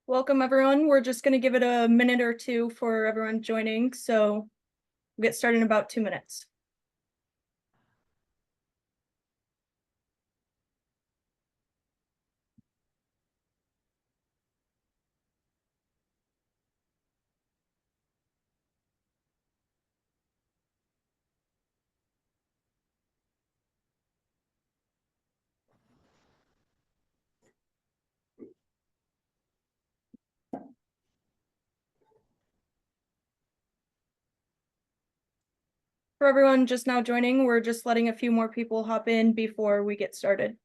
Welcome, everyone. We're just going to give it a minute or two for everyone joining, so we'll get started in about 2 minutes. For everyone just now joining, we're just letting a few more people hop in before we get started.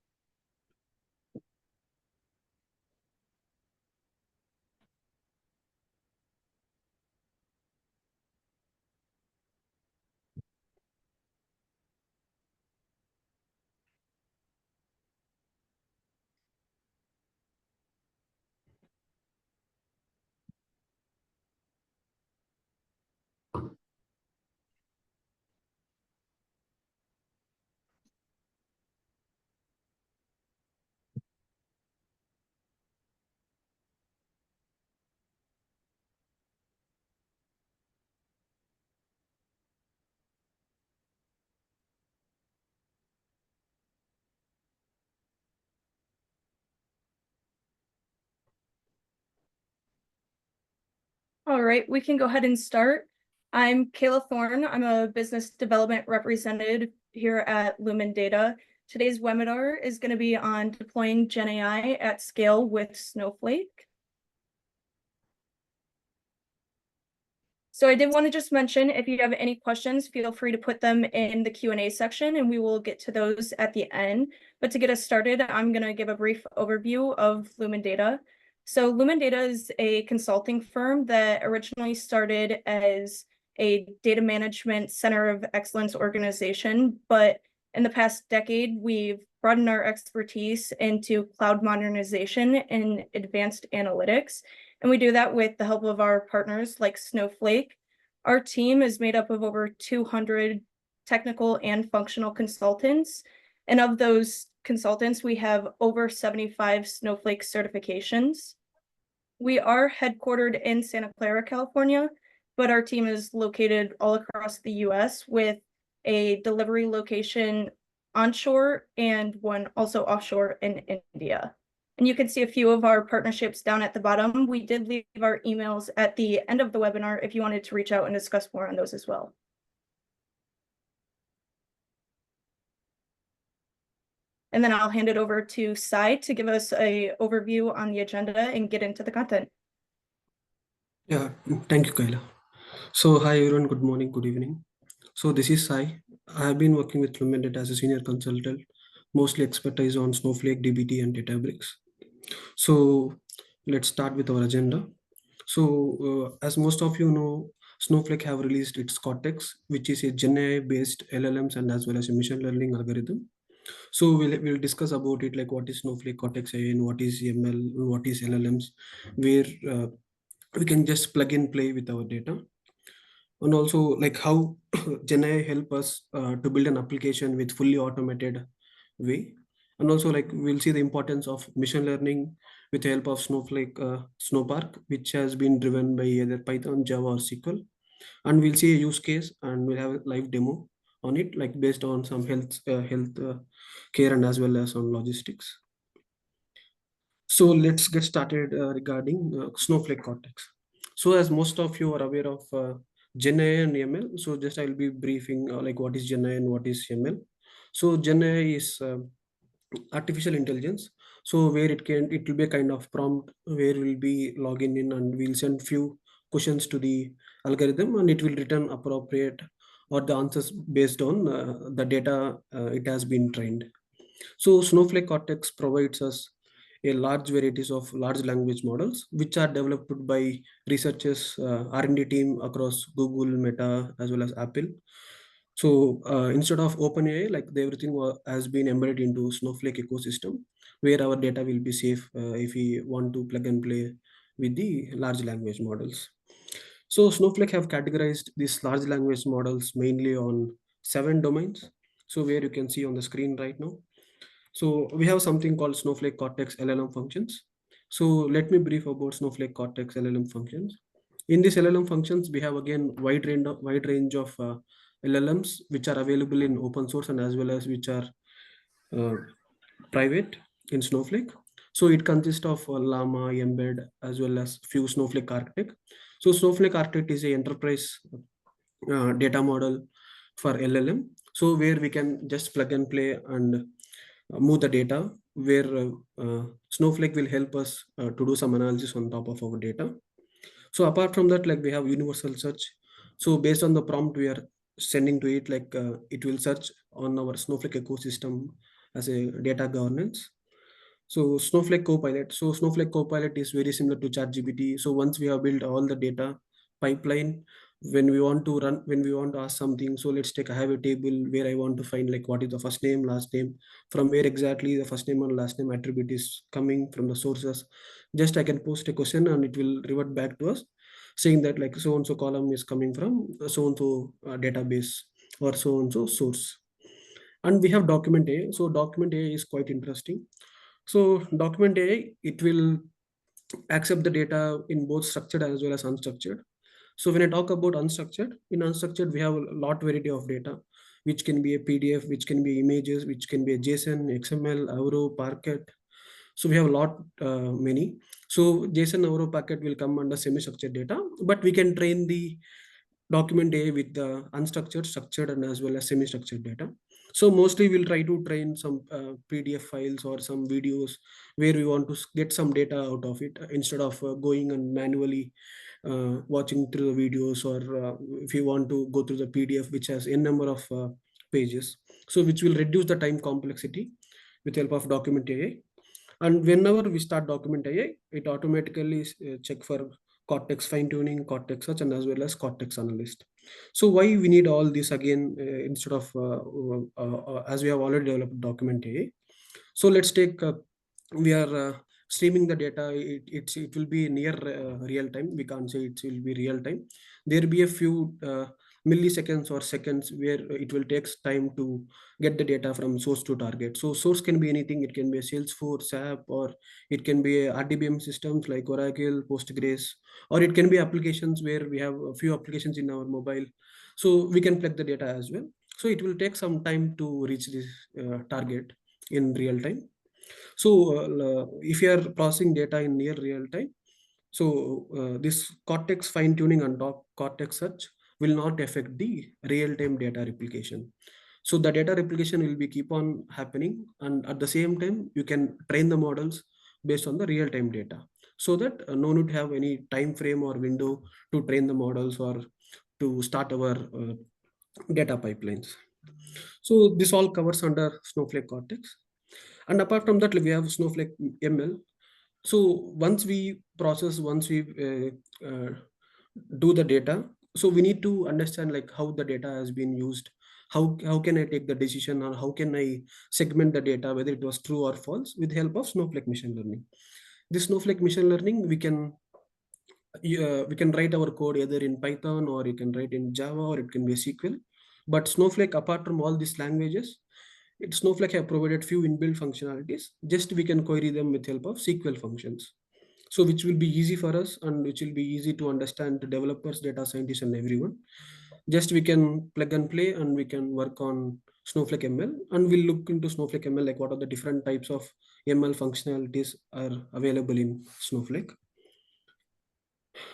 All right, we can go ahead and start. I'm Kayla Thorne. I'm a business development representative here at LumenData. Today's webinar is going to be on deploying Gen AI at scale with Snowflake. So I did want to just mention, if you have any questions, feel free to put them in the Q&A section and we will get to those at the end. But to get us started, I'm going to give a brief overview of LumenData. So LumenData is a consulting firm that originally started as a data management center of excellence organization, but in the past decade, we've broadened our expertise into cloud modernization and advanced analytics. And we do that with the help of our partners like Snowflake. Our team is made up of over 200 technical and functional consultants. And of those consultants, we have over 75 Snowflake certifications. We are headquartered in Santa Clara, California, but our team is located all across the US with a delivery location onshore and one also offshore in India. And you can see a few of our partnerships down at the bottom. We did leave our emails at the end of the webinar if you wanted to reach out and discuss more on those as well. And then I'll hand it over to Sai to give us an overview on the agenda and get into the content. Yeah, thank you, Kayla. So, hi everyone, good morning, good evening. So, this is Sai. I have been working with LumenData as a senior consultant, mostly expertise on Snowflake, DBT, and Databricks. So, let's start with our agenda. So, as most of you know, Snowflake have released its Cortex, which is a Gen AI based LLMs and as well as a machine learning algorithm. So we'll discuss about it, like what is Snowflake Cortex AI and what is ML, what is LLMs, where we can just plug and play with our data, and also like how Gen AI help us to build an application with fully automated way. And also like we'll see the importance of machine learning with the help of Snowflake Snowpark, which has been driven by either Python, Java, or SQL. And we'll see a use case and we'll have a live demo on it, like based on some health care and as well as on logistics. So let's get started regarding Snowflake Cortex. So as most of you are aware of Gen AI and ML, so just I'll be briefing like what is Gen AI and what is ML. So Gen AI is artificial intelligence. So where it will be a kind of prompt where we'll be logging in and we'll send few questions to the algorithm and it will return appropriate or the answers based on the data it has been trained. So Snowflake Cortex provides us a large varieties of large language models, which are developed by researchers, R&D team across Google, Meta, as well as Apple. So instead of OpenAI, like everything has been embedded into Snowflake ecosystem, where our data will be safe if we want to plug and play with the large language models. So Snowflake have categorized these large language models mainly on 7 domains. So where you can see on the screen right now. So we have something called Snowflake Cortex LLM functions. So let me brief about Snowflake Cortex LLM functions. In these LLM functions, we have again wide range of LLMs which are available in open source and as well as which are uh, private in Snowflake. So it consists of Llama, Embed, as well as few Snowflake Architect. So Snowflake Architect is a enterprise data model for LLM. So where we can just plug and play and move the data, where Snowflake will help us to do some analysis on top of our data. So apart from that, like we have universal search. So based on the prompt we are sending to it, like it will search on our Snowflake ecosystem as a data governance. So Snowflake Copilot. So Snowflake Copilot is very similar to ChatGPT. So once we have built all the data pipeline, when we want to ask something, so let's take, I have a table where I want to find like what is the first name, last name, from where exactly the first name and last name attribute is coming from the sources. Just I can post a question and it will revert back to us saying that like so and so column is coming from so and so database or so and so source. And we have document AI. So document AI is quite interesting. So document AI, it will accept the data in both structured as well as unstructured. So when I talk about unstructured, in unstructured, we have a lot variety of data, which can be a PDF, which can be images, which can be a JSON, XML, Avro, Parquet. So we have a lot, many. So JSON Avro packet will come under semi-structured data, but we can train the document A with the unstructured, structured, and as well as semi-structured data. So mostly we'll try to train some PDF files or some videos where we want to get some data out of it instead of going and manually watching through the videos, or if you want to go through the PDF which has n number of pages. So which will reduce the time complexity with help of document AI. And whenever we start document AI, it automatically check for Cortex fine tuning, Cortex search, and as well as Cortex analyst. So why we need all this again instead of as we have already developed document AI. So let's take we are streaming the data. It will be near real time. We can't say it will be real time. There will be a few milliseconds or seconds where it will take time to get the data from source to target. So source can be anything. It can be a Salesforce app, or it can be a RDBM systems like Oracle, Postgres, or it can be applications where we have a few applications in our mobile. So we can plug the data as well. So it will take some time to reach this target in real time. So if you are processing data in near real time, so this Cortex fine tuning and Cortex search will not affect the real time data replication. So the data replication will be keep on happening, and at the same time you can train the models based on the real time data, so that no need to have any time frame or window to train the models or to start our data pipelines. So this all covers under Snowflake Cortex. And apart from that, we have Snowflake ML. So once we do the data, so we need to understand like how the data has been used. How can I take the decision, or how can I segment the data, whether it was true or false, with the help of Snowflake machine learning. This Snowflake machine learning, we can write our code either in Python, or you can write in Java, or it can be a SQL. But Snowflake, apart from all these languages, Snowflake have provided few inbuilt functionalities. Just we can query them with help of SQL functions. So which will be easy for us, and which will be easy to understand to developers, data scientists, and everyone. Just we can plug and play, and we can work on Snowflake ML, and we'll look into Snowflake ML, like what are the different types of ML functionalities are available in Snowflake.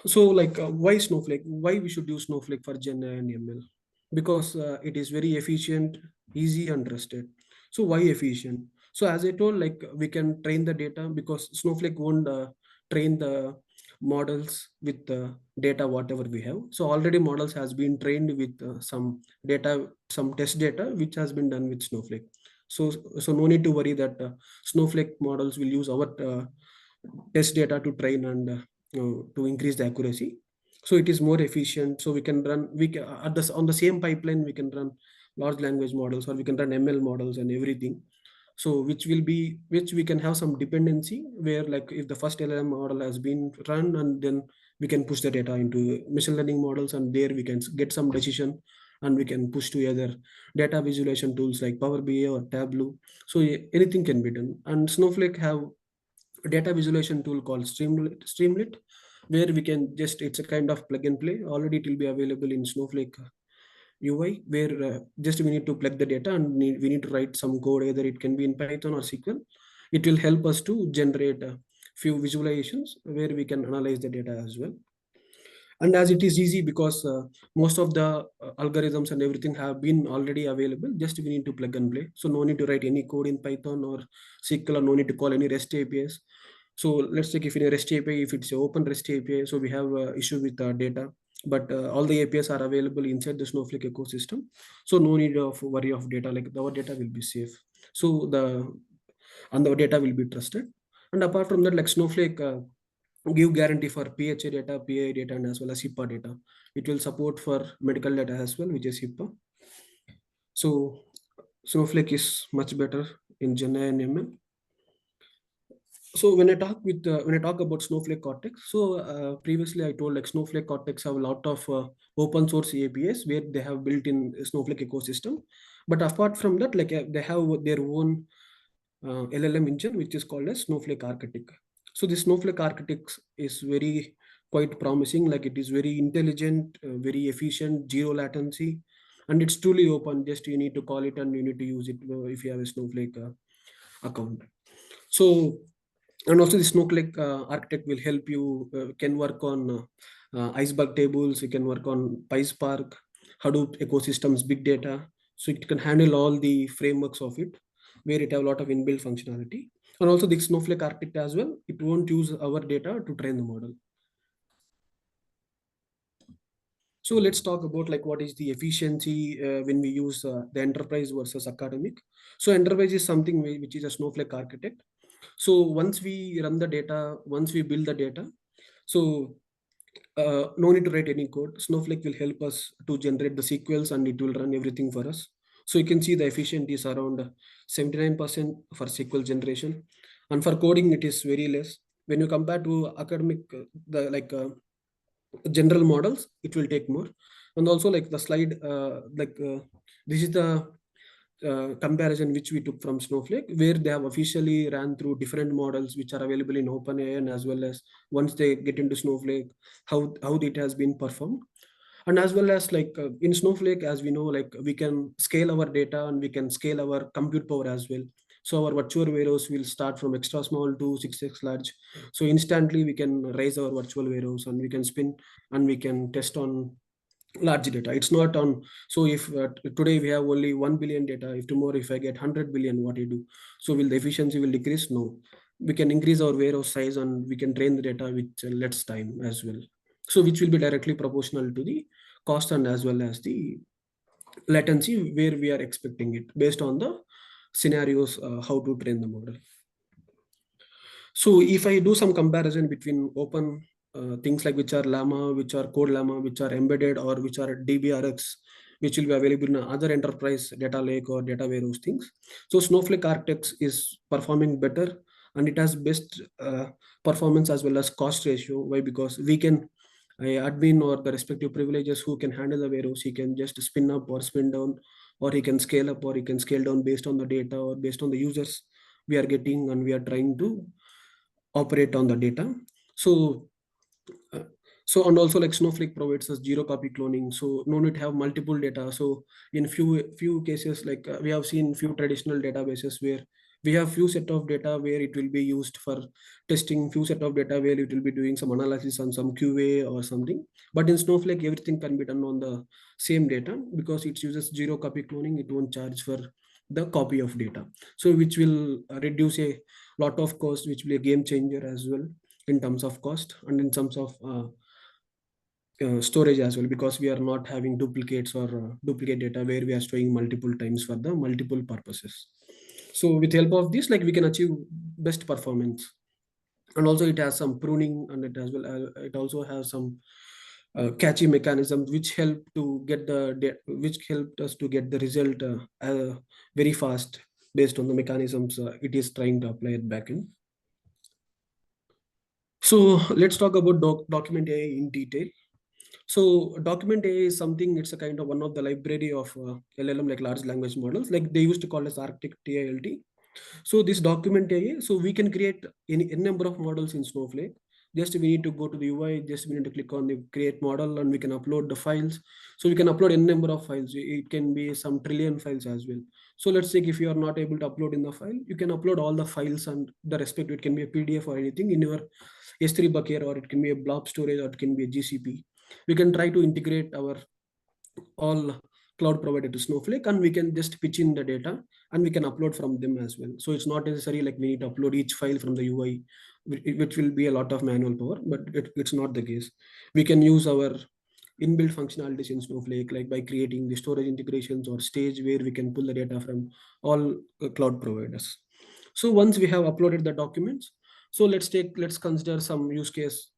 So like why Snowflake? Why we should use Snowflake for Gen AI and ML? Because it is very efficient, easy, and trusted. So why efficient? So as I told, like we can train the data, because Snowflake won't train the models with the data whatever we have. So already models has been trained with some data, some test data which has been done with Snowflake. So no need to worry that Snowflake models will use our test data to train and to increase the accuracy. So it is more efficient. So we can run, we can, at the on the same pipeline we can run large language models, or we can run ML models and everything. So which we can have some dependency, where like if the first LLM model has been run, and then we can push the data into machine learning models, and there we can get some decision, and we can push to other data visualization tools like Power BI or Tableau. So anything can be done. And Snowflake have data visualization tool called Streamlit, where we can just, it's a kind of plug and play. Already it will be available in Snowflake UI, where just we need to plug the data and we need to write some code, either it can be in Python or SQL. It will help us to generate a few visualizations where we can analyze the data as well. And as it is easy because most of the algorithms and everything have been already available, just we need to plug and play. So no need to write any code in Python or SQL, or no need to call any REST APIs. So let's take, if in a REST API, if it's an open REST API, so we have issue with data, but all the APIs are available inside the Snowflake ecosystem. So no need of worry of data, like our data will be safe. So the data will be trusted. And apart from that, like Snowflake give guarantee for PHA data, PI data, and as well as HIPAA data. It will support for medical data as well, which is HIPAA. So Snowflake is much better in Gen AI and ML. So when I talk about Snowflake Cortex, so previously I told like Snowflake Cortex have a lot of open source APIs where they have built in Snowflake ecosystem. But apart from that, like they have their own LLM engine, which is called as Snowflake Architect. So this Snowflake Architect is very quite promising. Like it is very intelligent, very efficient, zero latency, and it's truly open. Just you need to call it and you need to use it if you have a Snowflake account. So, and also the Snowflake Architect will help you, can work on iceberg tables, you can work on PySpark, Hadoop ecosystems, big data. So it can handle all the frameworks of it, where it have a lot of inbuilt functionality. And also the Snowflake Architect as well, it won't use our data to train the model. So let's talk about like what is the efficiency when we use the enterprise versus academic. So enterprise is something which is a Snowflake architect. So once we run the data, once we build the data, so no need to write any code. Snowflake will help us to generate the SQLs and it will run everything for us. So you can see the efficiency is around 79% for SQL generation, and for coding it is very less. When you compare to academic, the like general models, it will take more. And also like the slide, this is the comparison which we took from Snowflake, where they have officially ran through different models which are available in OpenAI, and as well as once they get into Snowflake, how it has been performed. And as well as like in Snowflake, as we know, like we can scale our data and we can scale our compute power as well. So our virtual warehouse will start from extra small to 6x large. So instantly we can raise our virtual warehouse and we can spin and we can test on large data. It's not on, so if today we have only 1 billion data, if tomorrow if I get 100 billion, what I do? So will the efficiency will decrease? No. We can increase our warehouse size and we can train the data with less time as well. So which will be directly proportional to the cost and as well as the latency where we are expecting it based on the scenarios, how to train the model. So if I do some comparison between open things like which are Llama, which are Code Llama, which are embedded, or which are DBRX, which will be available in other enterprise data lake or data warehouse things. So Snowflake Architects is performing better and it has best performance as well as cost ratio. Why? Because we can admin or the respective privileges who can handle the warehouse, he can just spin up or spin down, or he can scale up or he can scale down based on the data or based on the users we are getting and we are trying to operate on the data. So uh, so and also like Snowflake provides us zero copy cloning, so no need to have multiple data. So in few cases, like we have seen few traditional databases where we have few set of data where it will be used for testing, few set of data where it will be doing some analysis on some QA or something. But in Snowflake everything can be done on the same data because it uses zero copy cloning. It won't charge for the copy of data, so which will reduce a lot of cost, which will be a game changer as well in terms of cost and in terms of storage as well, because we are not having duplicates or duplicate data where we are storing multiple times for the multiple purposes. So with help of this, like we can achieve best performance. And also it has some pruning and it as well it also has some catchy mechanisms which help to get which helped us to get the result very fast based on the mechanisms it is trying to apply it back in. So let's talk about document AI in detail. So document AI is something, it's a kind of one of the library of LLM, like large language models, like they used to call as Arctic TILT. So this document AI, so we can create any number of models in Snowflake. Just we need to go to the UI, just we need to click on the create model and we can upload the files. So we can upload any number of files. It can be some trillion files as well. So let's say if you are not able to upload in the file, you can upload all the files and the respective, it can be a PDF or anything in your S3 bucket, or it can be a blob storage, or it can be a GCP. We can try to integrate our all cloud provided to Snowflake, and we can just pitch in the data and we can upload from them as well. So it's not necessary like we need to upload each file from the UI, which will be a lot of manual power, but it's not the case. We can use our inbuilt functionalities in Snowflake, like by creating the storage integrations or stage where we can pull the data from all cloud providers. So once we have uploaded the documents, so let's consider some use case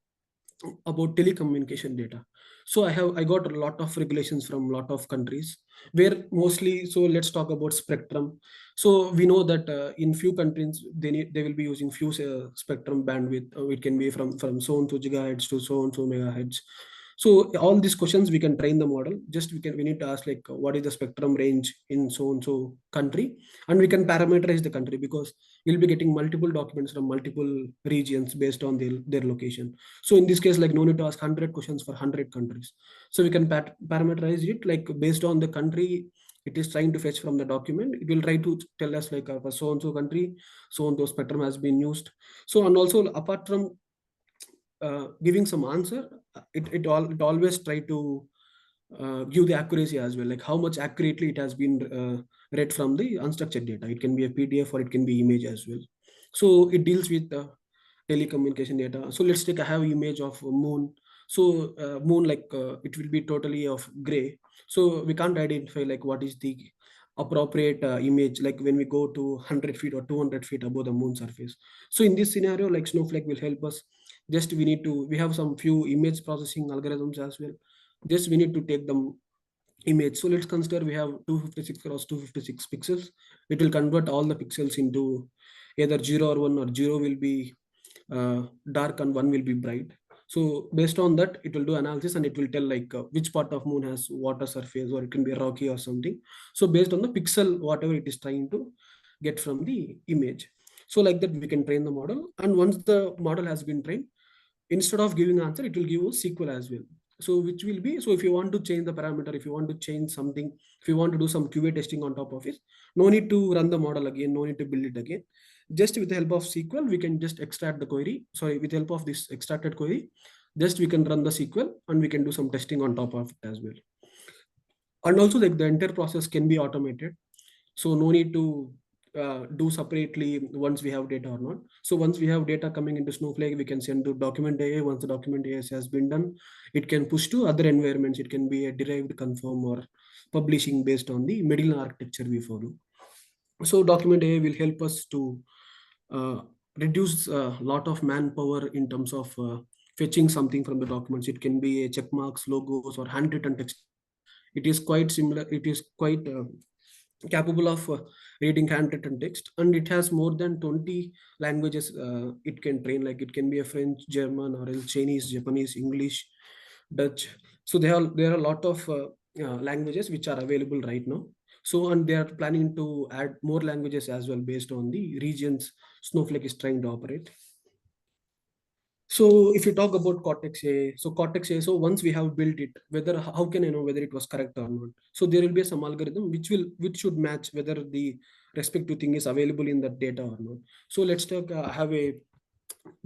about telecommunication data. So I got a lot of regulations from a lot of countries where mostly, so let's talk about spectrum. So we know that in few countries they will be using few spectrum bandwidth. It can be from so and so gigahertz to so and so megahertz. So all these questions we can train the model. Just we need to ask like what is the spectrum range in so and so country, and we can parameterize the country, because we'll be getting multiple documents from multiple regions based on their location. So in this case, like no need to ask 100 questions for 100 countries. So we can parameterize it like based on the country it is trying to fetch from the document. It will try to tell us like for so and so country, so and so spectrum has been used. So and also apart from giving some answer, it always try to give the accuracy as well, like how much accurately it has been read from the unstructured data. It can be a PDF or it can be image as well. So it deals with telecommunication data. So let's take I have image of moon. So moon, like it will be totally of gray. So we can't identify like what is the appropriate image, like when we go to 100 feet or 200 feet above the moon surface. So in this scenario, like Snowflake will help us. Just we have some few image processing algorithms as well. Just we need to take them image. So let's consider we have 256 cross 256 pixels. It will convert all the pixels into either 0 or 1, or 0 will be dark and 1 will be bright. So based on that, it will do analysis and it will tell like which part of moon has water surface, or it can be rocky or something. So based on the pixel, whatever it is trying to get from the image. So like that, we can train the model. And once the model has been trained, instead of giving answer, it will give a SQL as well. So which will be, so if you want to change the parameter, if you want to change something, if you want to do some QA testing on top of it, no need to run the model again, no need to build it again. Just with the help of SQL, we can just extract the query. Sorry, with the help of this extracted query, just we can run the SQL and we can do some testing on top of it as well. And also like the entire process can be automated. So no need to do separately once we have data or not. So once we have data coming into Snowflake, we can send to document AI. Once the document AI has been done, it can push to other environments. It can be a derived, conform, or publishing based on the Medellin architecture we follow. So document AI will help us to uh, reduce a lot of manpower in terms of fetching something from the documents. It can be a check marks, logos, or handwritten text. It is quite similar. It is quite capable of reading handwritten text, and it has more than 20 languages it can train. Like it can be a French, German, or else Chinese, Japanese, English, Dutch. So there are a lot of languages which are available right now. So and they are planning to add more languages as well based on the regions Snowflake is trying to operate. So if you talk about Cortex AI, so Cortex AI, so once we have built it, whether how can I know whether it was correct or not? So there will be some algorithm which should match whether the respective thing is available in that data or not. So let's talk. I have a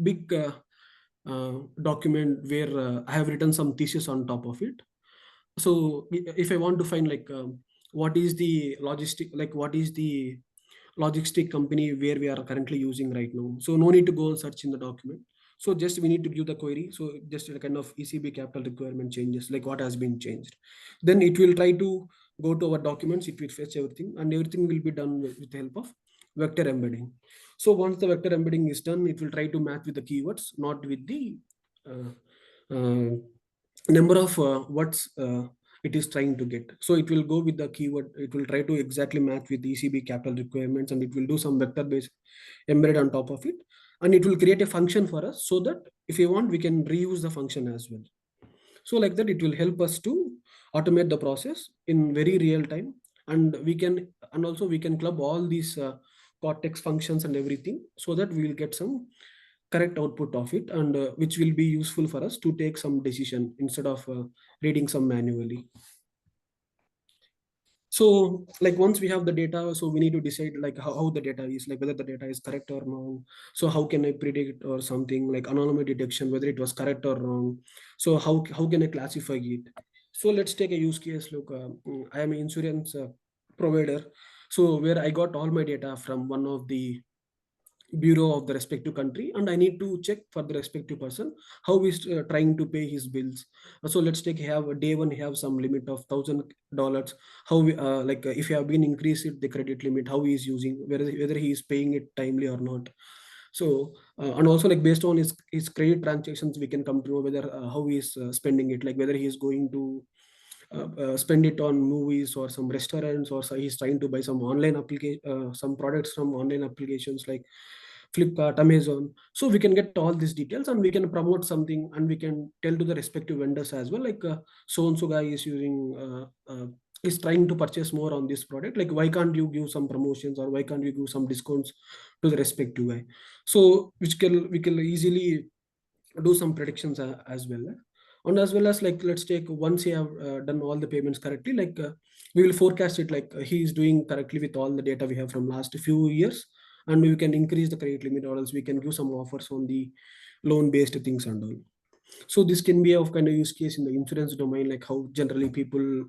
big document where I have written some thesis on top of it. So if I want to find like what is the logistic, like what is the logistic company where we are currently using right now. So no need to go and search in the document. So just we need to give the query. So just a kind of ECB capital requirement changes, like what has been changed. Then it will try to go to our documents. It will fetch everything, and everything will be done with the help of vector embedding. So once the vector embedding is done, it will try to match with the keywords, not with the uh, uh, number of words it is trying to get. So it will go with the keyword. It will try to exactly match with ECB capital requirements, and it will do some vector based embedded on top of it. And it will create a function for us, so that if you want, we can reuse the function as well. So like that, it will help us to automate the process in very real time. And we can, and also we can club all these Cortex functions and everything, so that we will get some correct output of it, and which will be useful for us to take some decision instead of reading some manually. So like once we have the data, so we need to decide like how the data is, like whether the data is correct or wrong. So how can I predict or something like anomaly detection, whether it was correct or wrong. So how can I classify it? So let's take a use case. Look, I am an insurance provider. So where I got all my data from one of the bureau of the respective country, and I need to check for the respective person how he's trying to pay his bills. So let's take have a day one have some limit of $1,000. How we, if you have been increased the credit limit, how he is using, whether he is paying it timely or not. So and also like based on his credit transactions, we can come to know whether how he is spending it, like whether he is going to spend it on movies or some restaurants, or so he's trying to buy some online application, some products from online applications like Flipkart, Amazon. So we can get all these details and we can promote something, and we can tell to the respective vendors as well, like so and so guy is using is trying to purchase more on this product, like why can't you give some promotions, or why can't you give some discounts to the respective guy. So which can we can easily do some predictions as well. And as well as like let's take once he have done all the payments correctly, like we will forecast it like he is doing correctly with all the data we have from last few years, and we can increase the credit limit, or else we can give some offers on the loan based things and all. So this can be of kind of use case in the insurance domain, like how generally people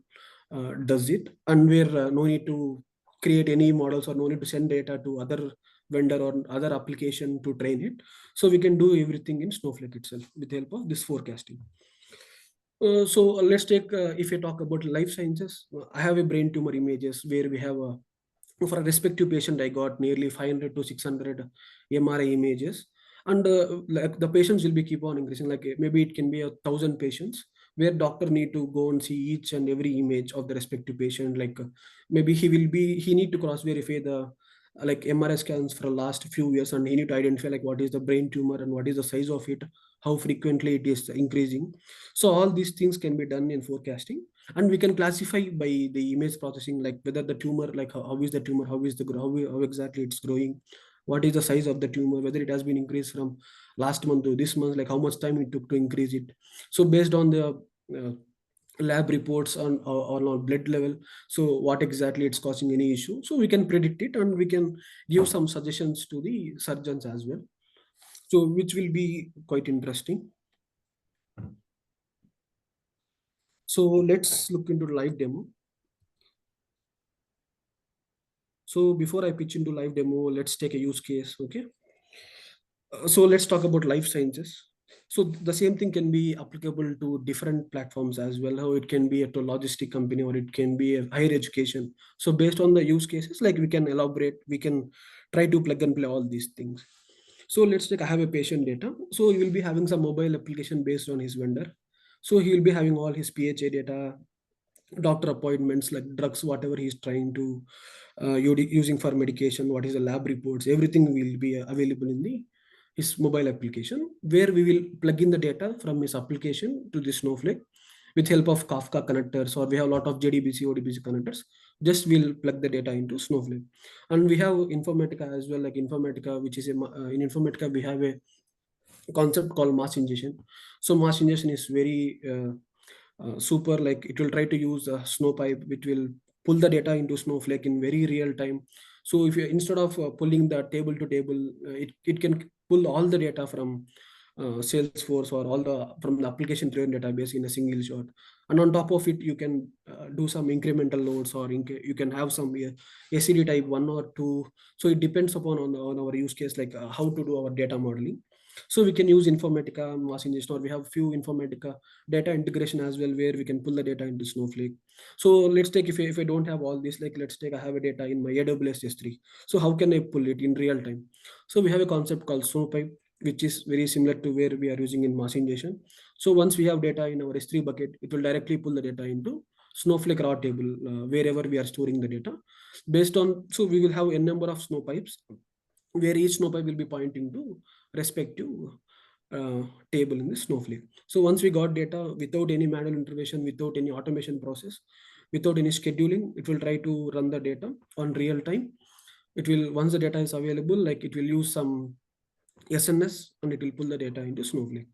does it, and where no need to create any models, or no need to send data to other vendor or other application to train it. So we can do everything in Snowflake itself with the help of this forecasting. So let's take if you talk about life sciences, I have a brain tumor images where we have a for a respective patient, I got nearly 500 to 600 MRI images, and like the patients will be keep on increasing. Like maybe it can be 1,000 patients, where doctor need to go and see each and every image of the respective patient. Like maybe he need to cross verify the like MRI scans for the last few years, and he need to identify like what is the brain tumor and what is the size of it, how frequently it is increasing. So all these things can be done in forecasting, and we can classify by the image processing, like whether the tumor, like how is the tumor, how is the how exactly it's growing, what is the size of the tumor, whether it has been increased from last month to this month, like how much time it took to increase it. So based on the uh, lab reports on our blood level, so what exactly it's causing any issue, so we can predict it, and we can give some suggestions to the surgeons as well, so which will be quite interesting. So let's look into live demo. So before I pitch into live demo, let's take a use case. Okay. So let's talk about life sciences. So the same thing can be applicable to different platforms as well. How it can be at a logistic company, or it can be a higher education. So based on the use cases, like we can elaborate, we can try to plug and play all these things. So let's take I have a patient data. So he will be having some mobile application based on his vendor. So he will be having all his PHA data, doctor appointments, like drugs, whatever he's trying to using for medication, what is the lab reports, everything will be available in the his mobile application, where we will plug in the data from his application to the Snowflake with help of Kafka connectors, or we have a lot of JDBC, ODBC connectors. Just we'll plug the data into Snowflake. And we have Informatica as well, like Informatica, which is in Informatica we have a concept called mass ingestion. So mass ingestion is very super, like it will try to use a snow pipe which will pull the data into Snowflake in very real time. So if you instead of pulling the table to table, it can pull all the data from Salesforce, or all the from the application driven database in a single shot. And on top of it, you can do some incremental loads, or you can have some SED type 1 or 2. So it depends upon on our use case, like how to do our data modeling. So we can use Informatica mass ingestion, or we have few Informatica data integration as well, where we can pull the data into Snowflake. So let's take if I don't have all this, like let's take I have a data in my AWS S3. So how can I pull it in real time? So we have a concept called Snowpipe, which is very similar to where we are using in mass ingestion. So once we have data in our S3 bucket, it will directly pull the data into Snowflake raw table, wherever we are storing the data. Based on, so we will have a number of snow pipes, where each snow pipe will be pointing to respective table in the Snowflake. So once we got data without any manual intervention, without any automation process, without any scheduling, it will try to run the data on real time. it will, once the data is available, like it will use some SNS and it will pull the data into Snowflake.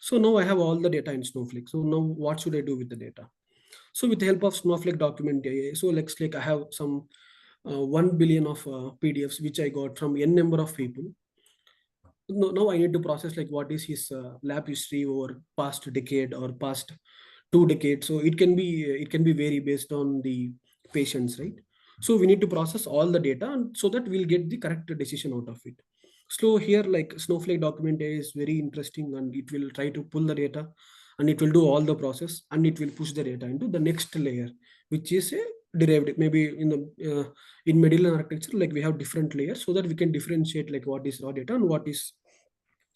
So now I have all the data in Snowflake. So now what should I do with the data? So with the help of Snowflake Document AI, so let's like I have some 1 billion of PDFs which I got from n number of people. Now I need to process like what is his lab history over past decade or past 2 decades. So it can be vary based on the patients, right? So we need to process all the data and so that we'll get the correct decision out of it. So here like Snowflake Document AI is very interesting and it will try to pull the data and it will do all the process and it will push the data into the next layer, which is a derived. Maybe in Medellin architecture, like we have different layers so that we can differentiate like what is raw data and what is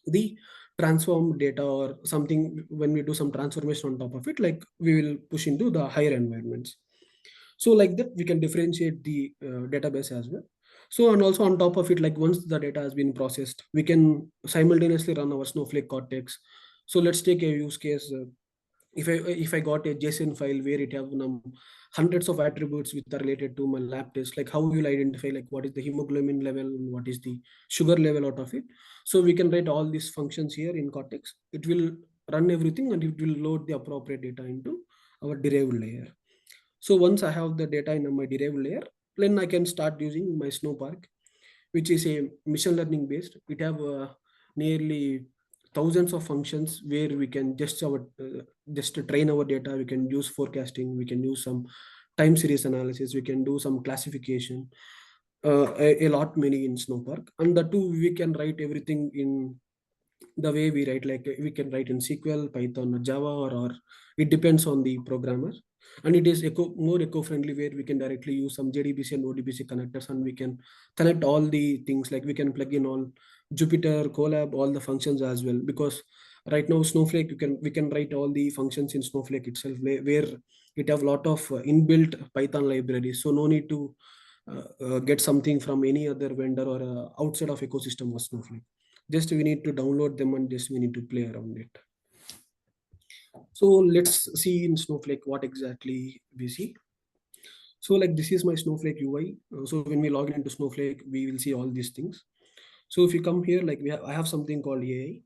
the transform data or something. When we do some transformation on top of it, like we will push into the higher environments. So like that we can differentiate the database as well. So and also on top of it, like once the data has been processed, we can simultaneously run our Snowflake Cortex. So let's take a use case. If I got a JSON file where it have hundreds of attributes which are related to my lab test, like how will I identify like what is the hemoglobin level and what is the sugar level out of it. So we can write all these functions here in Cortex. It will run everything and it will load the appropriate data into our derived layer. So once I have the data in my derived layer, then I can start using my Snowpark, which is a machine learning based. It have nearly thousands of functions where we can just to train our data. We can use forecasting, we can use some time series analysis, we can do some classification, a lot many in Snowpark. And the two we can write everything in the way we write, like we can write in SQL, Python, or Java, or it depends on the programmer. And it is more eco-friendly where we can directly use some JDBC and ODBC connectors and we can connect all the things, like we can plug in all Jupyter, Colab, all the functions as well. Because right now Snowflake, we can write all the functions in Snowflake itself where it have a lot of inbuilt Python libraries. So no need to get something from any other vendor or outside of ecosystem of Snowflake. Just we need to download them and just we need to play around it. So let's see in Snowflake what exactly we see. So like this is my Snowflake UI. So when we log into Snowflake, we will see all these things. So if you come here, like I have something called AI.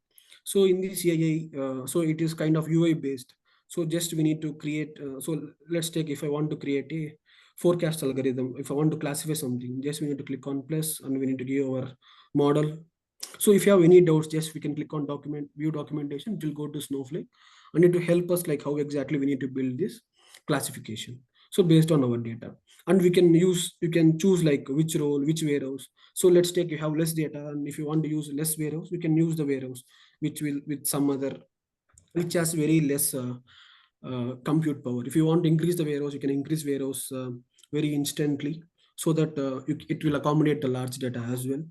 So in this AI, so it is kind of UI based. So just we need to create. So let's take, if I want to create a forecast algorithm, if I want to classify something, just we need to click on plus and we need to give our model. So if you have any doubts, just we can click on document, view documentation, it will go to Snowflake and it will help us like how exactly we need to build this classification. So based on our data, and you can choose like which role, which warehouse. So let's take, you have less data and if you want to use less warehouse, you can use the warehouse which will with some other, which has very less compute power. If you want to increase the warehouse, you can increase warehouse very instantly so that it will accommodate the large data as well.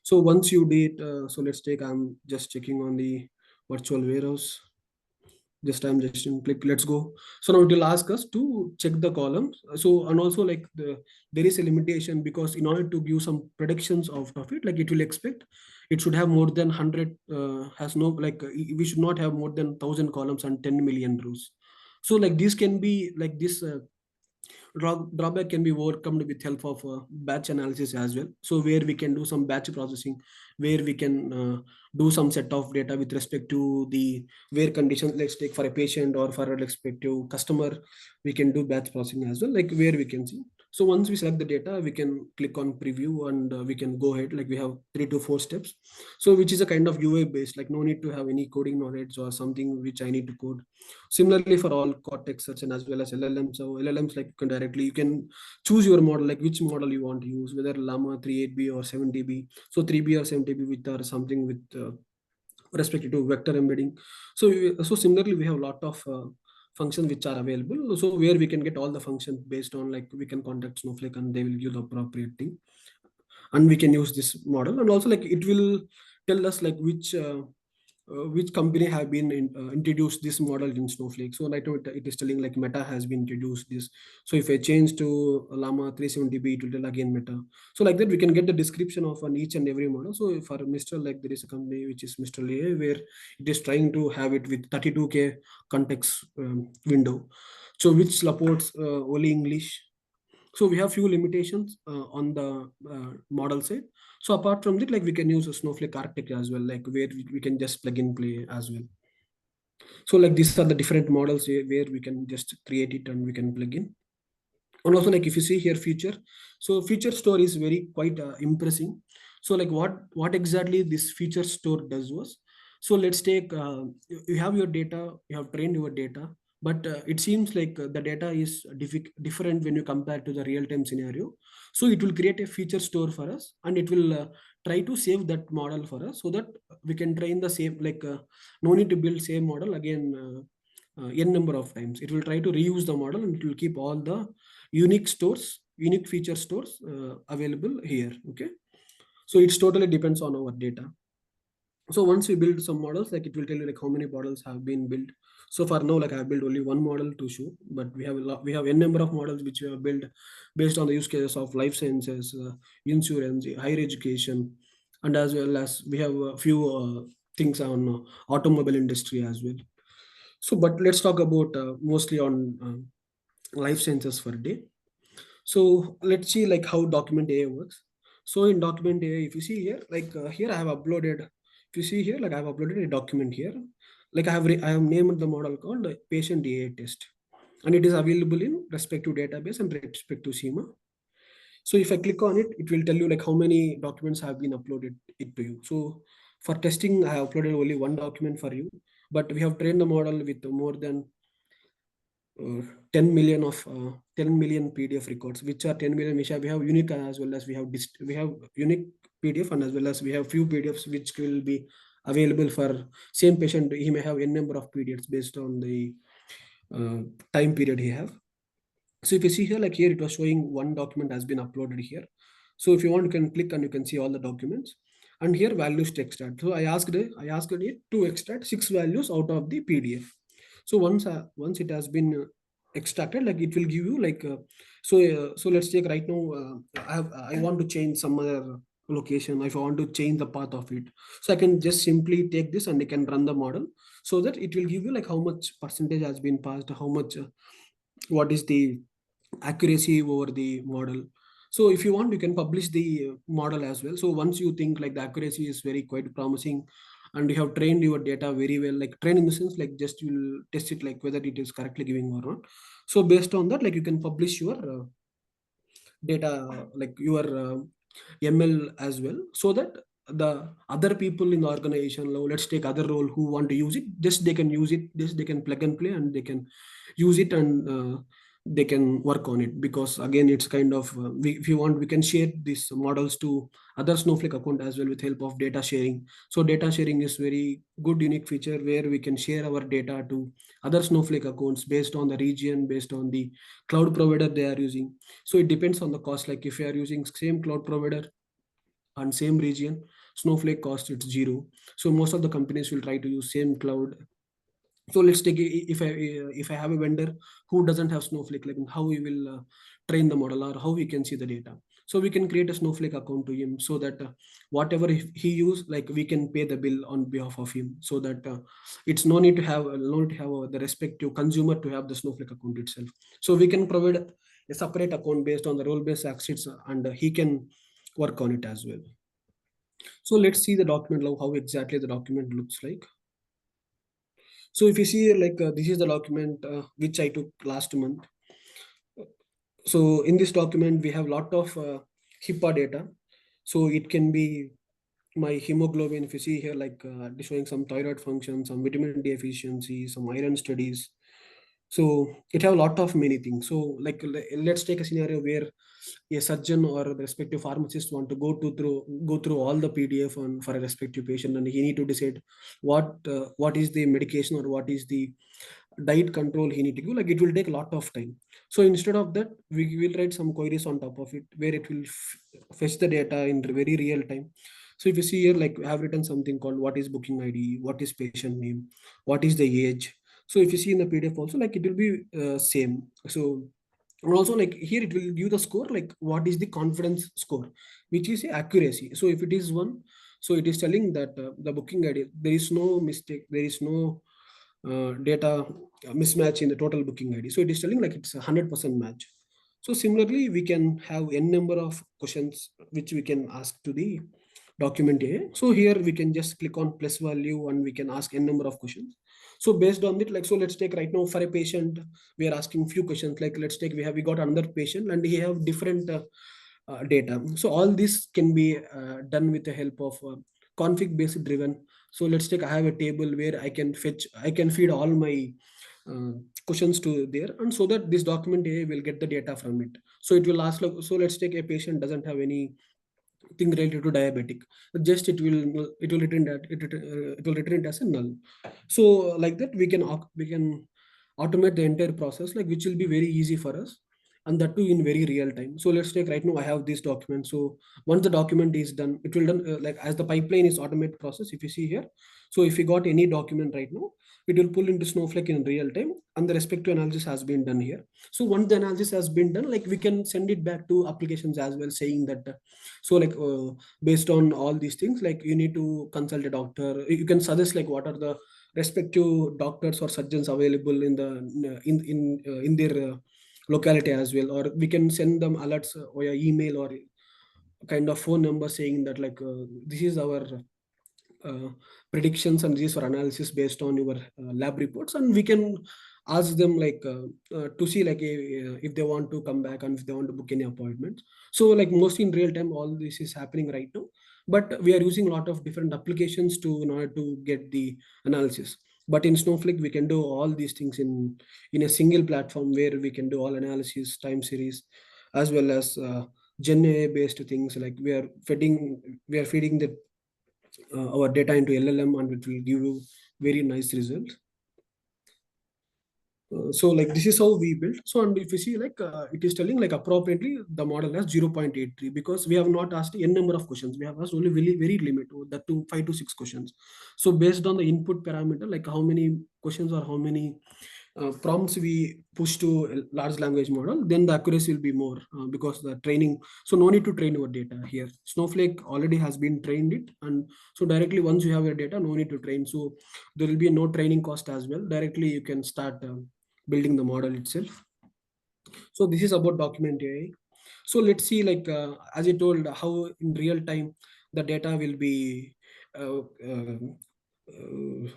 So once you did, so let's take, I'm just checking on the virtual warehouse. Just I'm just in click, let's go. So now it will ask us to check the columns. So, and also like there is a limitation because in order to give some predictions of it, like it will expect it should have more than 100, has no, like we should not have more than 1,000 columns and 10 million rows. So like this can be like this drawback can be overcome with help of batch analysis as well. So where we can do some batch processing, where we can do some set of data with respect to the where conditions, let's take for a patient or for a respective customer, we can do batch processing as well, like where we can see. So once we select the data, we can click on preview and we can go ahead, like we have 3 to 4 steps. So which is a kind of UI based, like no need to have any coding knowledge or something which I need to code. Similarly for all Cortex search and as well as LLMs. So LLMs, like you can choose your model, like which model you want to use, whether Llama 38B or 70B. So 3B or 70B with or something with respect to vector embedding. So similarly, we have a lot of functions which are available. So where we can get all the functions based on, like we can contact Snowflake and they will give the appropriate thing, and we can use this model. And also like it will tell us like which company have been introduced this model in Snowflake. So like it is telling like Meta has been introduced this. So if I change to Llama 370B, it will tell again Meta. So like that we can get the description of on each and every model. So for Mr. like there is a company which is Mr. AI where it is trying to have it with 32K context window. So which supports only English. So we have few limitations on the model side. So apart from that, like we can use a Snowflake architecture as well, like where we can just plug and play as well. So like these are the different models where we can just create it and we can plug in. And also like if you see here feature, so feature store is very quite impressive. So like what exactly this feature store does was, so let's take you have your data, you have trained your data, but it seems like the data is different when you compare to the real time scenario. So it will create a feature store for us, and it will try to save that model for us, so that we can train the same, like no need to build same model again n number of times. It will try to reuse the model, and it will keep all the unique feature stores available here. Okay, so it's totally depends on our data. So once we build some models, like it will tell you like how many models have been built. So for now, like I have built only one model to show, but we have n number of models which we have built based on the use cases of life sciences, insurance, higher education, and as well as we have a few things on automobile industry as well. So but let's talk about mostly on life sciences for a day. So let's see like how document AI works. So in document AI, if you see here, like here I have uploaded. If you see here, like I have uploaded a document here. Like I have named the model called patient AI test, and it is available in respective database and respective schema. So if I click on it, it will tell you like how many documents have been uploaded it to you. So for testing, I have uploaded only one document for you, but we have trained the model with more than uh, 10 million of 10 million PDF records, which are 10 million, which we have unique as well as we have unique PDF, and as well as we have few PDFs which will be available for same patient. He may have n number of PDFs based on the uh, time period he have. So if you see here, like here, it was showing one document has been uploaded here. So if you want, you can click and you can see all the documents. And here values to extract. So I asked it to extract 6 values out of the PDF. So once it has been extracted, like it will give you like so let's take right now. I want to change some other location. If I want to change the path of it, so I can just simply take this and I can run the model, so that it will give you like how much percentage has been passed, how much what is the accuracy over the model. So if you want, you can publish the model as well. So once you think like the accuracy is very quite promising, and you have trained your data very well, like train in the sense like just you'll test it like whether it is correctly giving or not. So based on that, like you can publish your data, like your ML as well, so that the other people in the organization, now let's take other role who want to use it, just they can use it, just they can plug and play and they can use it, and they can work on it. Because again, it's kind of if you want, we can share these models to other Snowflake account as well with help of data sharing. So data sharing is very good unique feature where we can share our data to other Snowflake accounts based on the region, based on the cloud provider they are using. So it depends on the cost. Like if you are using same cloud provider and same region, Snowflake cost it's zero. So most of the companies will try to use same cloud. So let's take if I have a vendor who doesn't have Snowflake, like how we will train the model, or how we can see the data. So we can create a Snowflake account to him, so that whatever he use, like we can pay the bill on behalf of him, so that it's no need to have the respective consumer to have the Snowflake account itself. So we can provide a separate account based on the role based access, and he can work on it as well. So let's see the document, how exactly the document looks like. So if you see like this is the document which I took last month. So in this document, we have lot of HIPAA data. So it can be my hemoglobin, if you see here, like showing some thyroid function, some vitamin D efficiency, some iron studies. So it have a lot of many things. So like let's take a scenario where a surgeon or the respective pharmacist want to go through all the PDF on for a respective patient, and he need to decide what is the medication or what is the diet control he need to do. Like it will take a lot of time. So instead of that, we will write some queries on top of it where it will fetch the data in very real time. So if you see here, like I have written something called what is booking ID, what is patient name, what is the age. So if you see in the PDF also, like it will be same. So and also like here it will give the score, like what is the confidence score, which is accuracy. So if it is one, so it is telling that the booking ID, there is no mistake, there is no data mismatch in the total booking ID. So it is telling like it's 100% match. So similarly, we can have n number of questions which we can ask to the document A. So here we can just click on plus value and we can ask n number of questions. So based on it, like, so let's take right now for a patient, we are asking few questions. Like let's take, we got another patient and he have different data. So all this can be done with the help of config based driven. So let's take, I have a table where I can feed all my uh, questions to there, and so that this document A will get the data from it. So it will ask, like, so let's take a patient doesn't have any thing related to diabetic, just it will return that it will return it as a null. So like that we can automate the entire process, like which will be very easy for us, and that too in very real time. So let's take right now I have this document. So once the document is done, it will done like as the pipeline is automated process. If you see here, so if you got any document right now, it will pull into Snowflake in real time, and the respective analysis has been done here. So once the analysis has been done, like we can send it back to applications as well, saying that so like based on all these things, like you need to consult a doctor. You can suggest like what are the respective doctors or surgeons available in the in their locality as well, or we can send them alerts via email or kind of phone number saying that like this is our uh, predictions and these are analysis based on your lab reports, and we can ask them like to see like if they want to come back and if they want to book any appointments. So like mostly in real time all this is happening right now, but we are using a lot of different applications to in order to get the analysis. But in Snowflake we can do all these things in a single platform where we can do all analysis, time series, as well as gen AI based things. Like we are feeding the our data into LLM, and it will give you very nice results. So like this is how we built. So and if you see like it is telling like appropriately the model has 0.83, because we have not asked n number of questions. We have asked only very limit, that to 5 to 6 questions. So based on the input parameter, like how many questions or how many prompts we push to a large language model, then the accuracy will be more because the training. So no need to train your data here. Snowflake already has been trained it, and so directly once you have your data, no need to train. So there will be no training cost as well. Directly you can start building the model itself. So this is about document AI. So let's see like as I told, how in real time the data will be uh, uh, uh,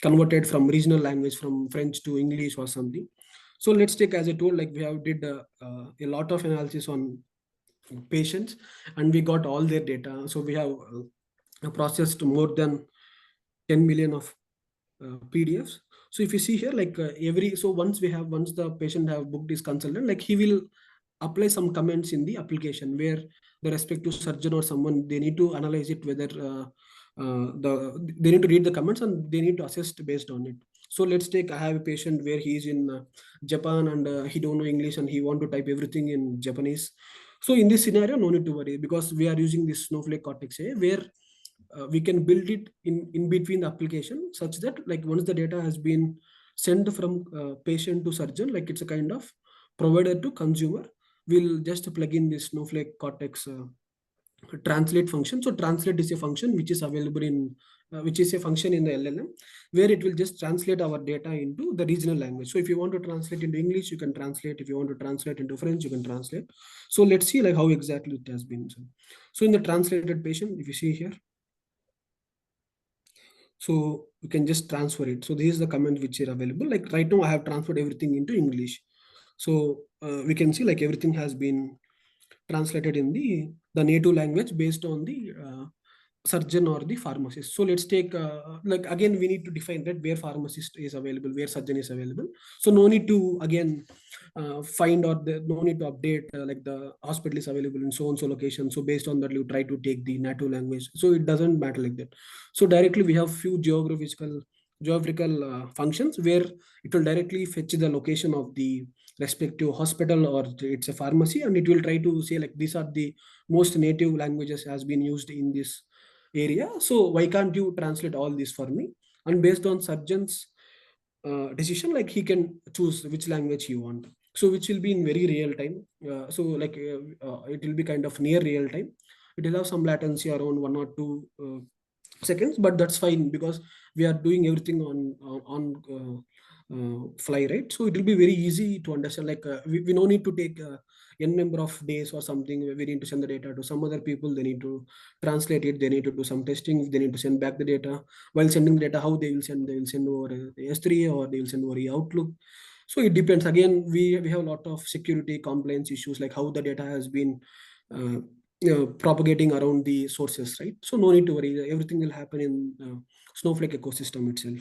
converted from regional language, from French to English or something. So let's take, as I told, like we have did a lot of analysis on patients, and we got all their data. So we have processed more than 10 million of PDFs. So if you see here, like once the patient have booked his consultant, like he will apply some comments in the application where the respective surgeon or someone, they need to analyze it, whether they need to read the comments and they need to assess based on it. So let's take, I have a patient where he is in Japan, and he don't know English and he want to type everything in Japanese. So in this scenario, no need to worry, because we are using this Snowflake Cortex AI, where we can build it in between the application, such that like once the data has been sent from patient to surgeon, like it's a kind of provider to consumer, we'll just plug in this Snowflake Cortex translate function. So translate is a function which is available in which is a function in the LLM, where it will just translate our data into the regional language. So if you want to translate into English, you can translate. If you want to translate into French, you can translate. So let's see like how exactly it has been. So in the translated patient, if you see here, so you can just transfer it. So this is the command which are available. Like right now I have transferred everything into English. So we can see like everything has been translated in the native language based on the surgeon or the pharmacist. So let's take like again we need to define that where pharmacist is available, where surgeon is available. So no need to again find, or no need to update like the hospital is available in so and so location. So based on that you try to take the native language. So it doesn't matter like that. So directly we have few geographical functions where it will directly fetch the location of the respective hospital or it's a pharmacy, and it will try to say like these are the most native languages has been used in this area, so why can't you translate all this for me? And based on surgeon's decision, like he can choose which language he want. So which will be in very real time. So like it will be kind of near real time. It will have some latency around 1 or 2 seconds, but that's fine because we are doing everything on fly, right? So it will be very easy to understand. Like we no need to take n number of days or something, we need to send the data to some other people. They need to translate it. They need to do some testing. They need to send back the data. While sending the data, how they will send? They will send over S3 or they will send over Outlook. So it depends. Again, we have a lot of security compliance issues, like how the data has been uh, propagating around the sources, right? So no need to worry. Everything will happen in Snowflake ecosystem itself.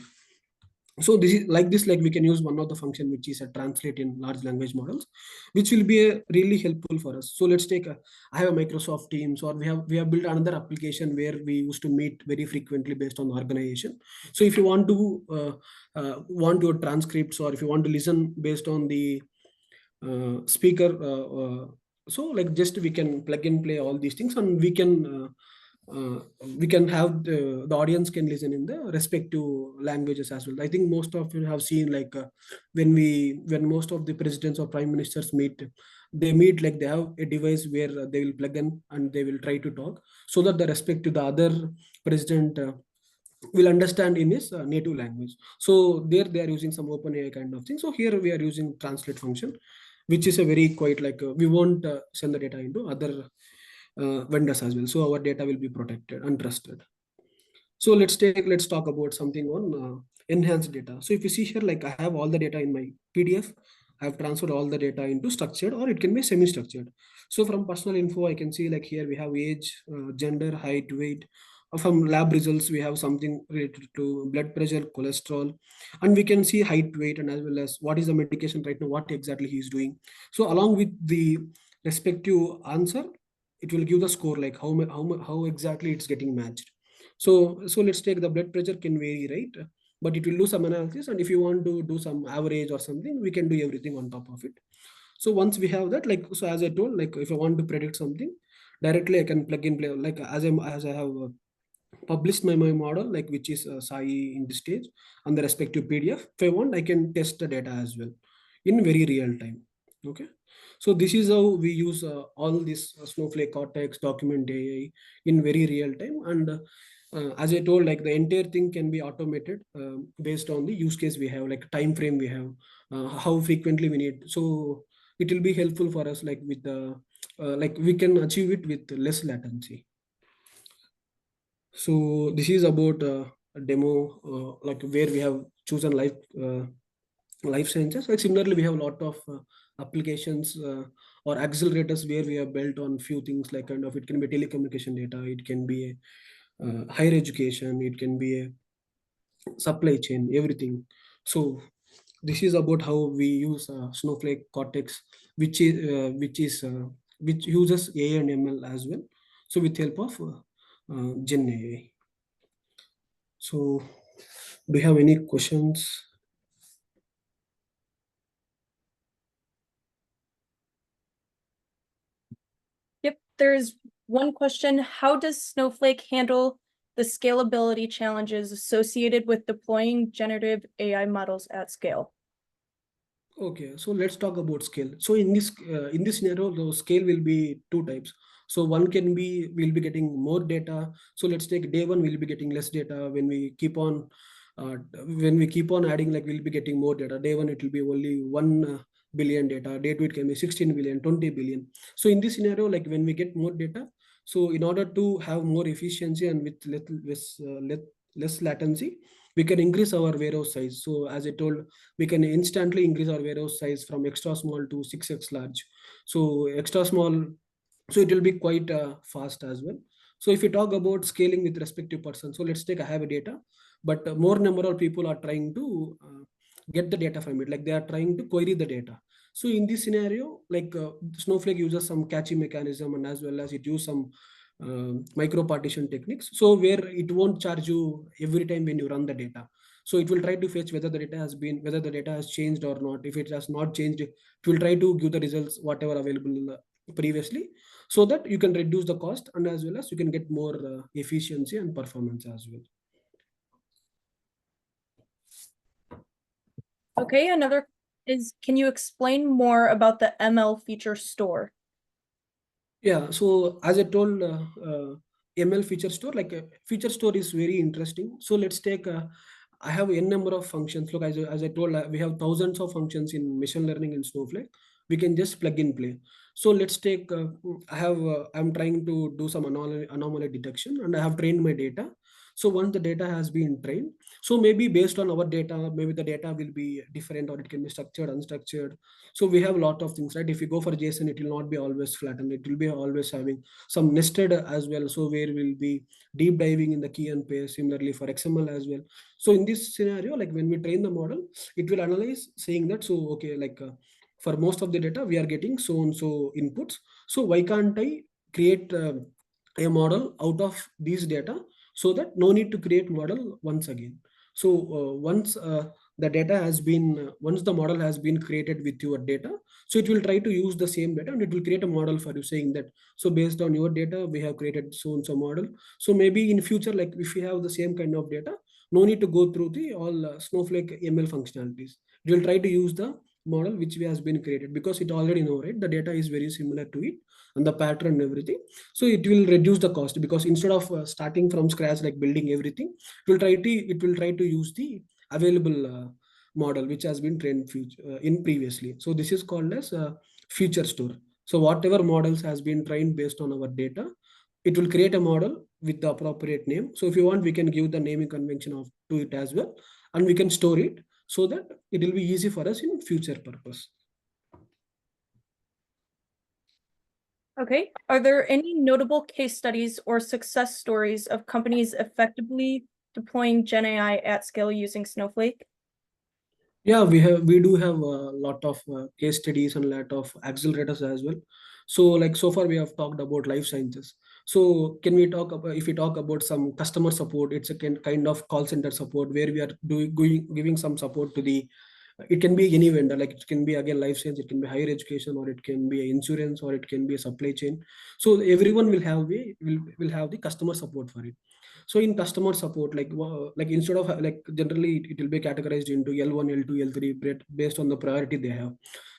So this is like this, like we can use one of the function which is a translate in large language models, which will be a really helpful for us. So let's take I have a Microsoft Teams, or we have built another application where we used to meet very frequently based on the organization. So if you want your transcripts, or if you want to listen based on the speaker, so like just we can plug and play all these things, and we can have the audience can listen in the respective languages as well. I think most of you have seen, like when most of the presidents or prime ministers meet, they meet like they have a device where they will plug in and they will try to talk, so that the respect to the other president will understand in his native language. So there they are using some open AI kind of thing. So here we are using translate function, which is a very quite like we won't send the data into other vendors as well. So our data will be protected and trusted. So let's talk about something on enhanced data. So if you see here, like I have all the data in my PDF. I have transferred all the data into structured, or it can be semi-structured. So from personal info, I can see like here we have age, gender, height, weight. From lab results, we have something related to blood pressure, cholesterol, and we can see height, weight, and as well as what is the medication right now, what exactly he is doing. So along with the respective answer, it will give the score, like how exactly it's getting matched. So let's take the blood pressure can vary, right? But it will do some analysis, and if you want to do some average or something, we can do everything on top of it. So once we have that, like so as I told, like if I want to predict something, directly I can plug in play, like as I have published my model, like which is Sai in this stage, on the respective PDF. If I want, I can test the data as well in very real time. Okay. So this is how we use all this Snowflake Cortex document AI in very real time. And as I told, like the entire thing can be automated based on the use case we have, like time frame we have, how frequently we need. So it will be helpful for us, like with the like we can achieve it with less latency. So this is about a demo, like where we have chosen life sciences. Like similarly, we have a lot of applications or accelerators where we have built on few things, like kind of it can be telecommunication data, it can be a, higher education, it can be a supply chain, everything. So this is about how we use Snowflake Cortex, which uses AI and ML as well. So with help of Gen AI. So do you have any questions? Yep, there's one question. How does Snowflake handle the scalability challenges associated with deploying generative AI models at scale? Okay, so let's talk about scale. So in this scenario, the scale will be two types. So one can be we'll be getting more data. So let's take day one, we'll be getting less data. When we keep on adding, like we'll be getting more data. Day one it will be only 1 billion data. Day two it can be 16 billion, 20 billion. So in this scenario, like when we get more data, so in order to have more efficiency and with less latency, we can increase our warehouse size. So as I told, we can instantly increase our warehouse size from extra small to 6x large. So extra small, so it will be quite fast as well. So if you talk about scaling with respect to person, so let's take I have a data, but more number of people are trying to get the data from it, like they are trying to query the data. So in this scenario, like Snowflake uses some catching mechanism, and as well as it use some micro partition techniques, so where it won't charge you every time when you run the data. So it will try to fetch whether the data has changed or not. If it has not changed, it will try to give the results whatever available previously, so that you can reduce the cost, and as well as you can get more efficiency and performance as well. Okay, another is, can you explain more about the ML feature store? Yeah, so as I told, ML feature store, like a feature store is very interesting. So let's take, I have n number of functions. Look, as I told, we have thousands of functions in machine learning in Snowflake. We can just plug and play. So let's take, I'm trying to do some anomaly detection, and I have trained my data. So once the data has been trained, so maybe based on our data, maybe the data will be different, or it can be structured, unstructured. So we have a lot of things, right? If you go for JSON, it will not be always flattened. It will be always having some nested as well. So where we'll be deep diving in the key and pair, similarly for XML as well. So in this scenario, like when we train the model, it will analyze saying that, so, okay, like for most of the data, we are getting so and so inputs. So why can't I create a model out of these data, so that no need to create model once again. So once the data has been, once the model has been created with your data, so it will try to use the same data, and it will create a model for you saying that, so based on your data, we have created so and so model. So maybe in future, like if we have the same kind of data, no need to go through the all Snowflake ML functionalities. It will try to use the model which has been created, because it already know, right, the data is very similar to it, and the pattern and everything. So it will reduce the cost, because instead of starting from scratch, like building everything, it will try to use the available model which has been trained in previously. So this is called as future store. So whatever models has been trained based on our data, it will create a model with the appropriate name. So if you want, we can give the naming convention of to it as well, and we can store it, so that it will be easy for us in future purpose. Okay. Are there any notable case studies or success stories of companies effectively deploying Gen AI at scale using Snowflake? Yeah, we do have a lot of case studies and a lot of accelerators as well. So like so far we have talked about life sciences. So can we talk about, if we talk about some customer support, it's a kind of call center support where we are giving some support to the, it can be any vendor, like it can be again life science, it can be higher education, or it can be insurance, or it can be a supply chain. So everyone will have the customer support for it. So in customer support, like instead of like generally it will be categorized into L1, L2, L3 based on the priority they have.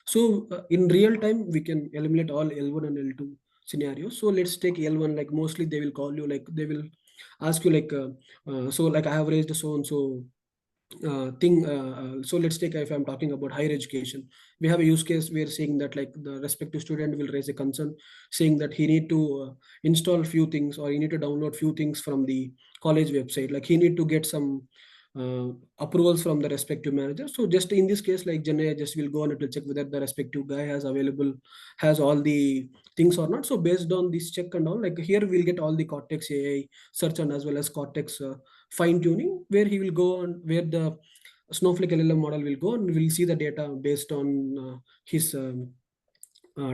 So in real time, we can eliminate all L1 and L2 scenarios. So let's take L1, like mostly they will call you, like they will ask you like, so like I have raised so and so thing. So let's take, if I'm talking about higher education, we have a use case where saying that like the respective student will raise a concern, saying that he need to install few things, or he need to download few things from the college website, like he need to get some approvals from the respective manager. So just in this case, like Janaya just will go and it will check whether the respective guy has all the things or not. So based on this check and all, like here we'll get all the Cortex AI search, and as well as Cortex fine tuning, where he will go and where the Snowflake LLM model will go and will see the data based on his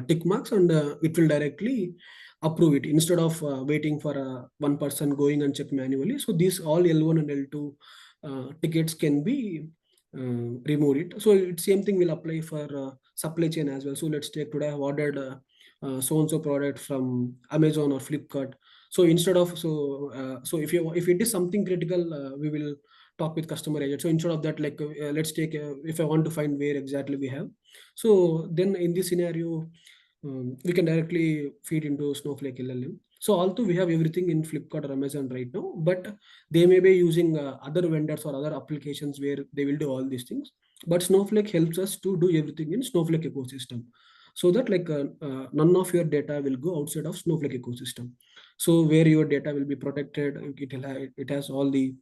tick marks, and it will directly approve it, instead of waiting for one person going and check manually. So these all L1 and L2 tickets can be removed it. So it same thing will apply for supply chain as well. So let's take, today I have ordered so and so product from Amazon or Flipkart. So instead of, so if it is something critical, we will talk with customer agent. So instead of that, like let's take, if I want to find where exactly we have, so then in this scenario, we can directly feed into Snowflake LLM. So although we have everything in Flipkart or Amazon right now, but they may be using other vendors or other applications where they will do all these things. But Snowflake helps us to do everything in Snowflake ecosystem, so that like none of your data will go outside of Snowflake ecosystem. So where your data will be protected, it has all the,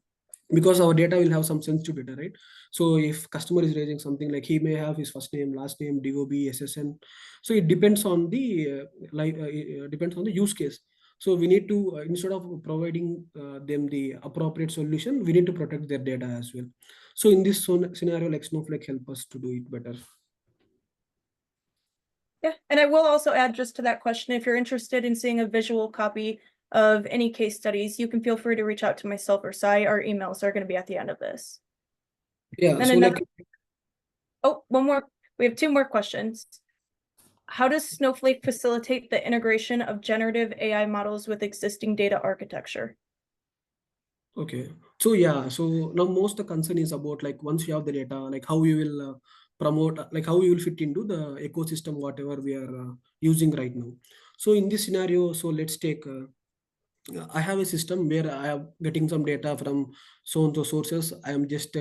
because our data will have some sensitive data, right? So if customer is raising something, like he may have his first name, last name, DOB, SSN. So it depends on the depends on the use case. So we need to, instead of providing them the appropriate solution, we need to protect their data as well. So in this scenario, like Snowflake help us to do it better. Yeah, and I will also add just to that question, if you're interested in seeing a visual copy of any case studies, you can feel free to reach out to myself or Sai. Our emails are going to be at the end of this. Yeah. Then So another, like, one more. We have two more questions. How does Snowflake facilitate the integration of generative AI models with existing data architecture? okay. So yeah, so now most the concern is about like once you have the data, like how you will promote, like how you will fit into the ecosystem, whatever we are using right now. So in this scenario, so let's take, I have a system where I am getting some data from so and so sources. I am just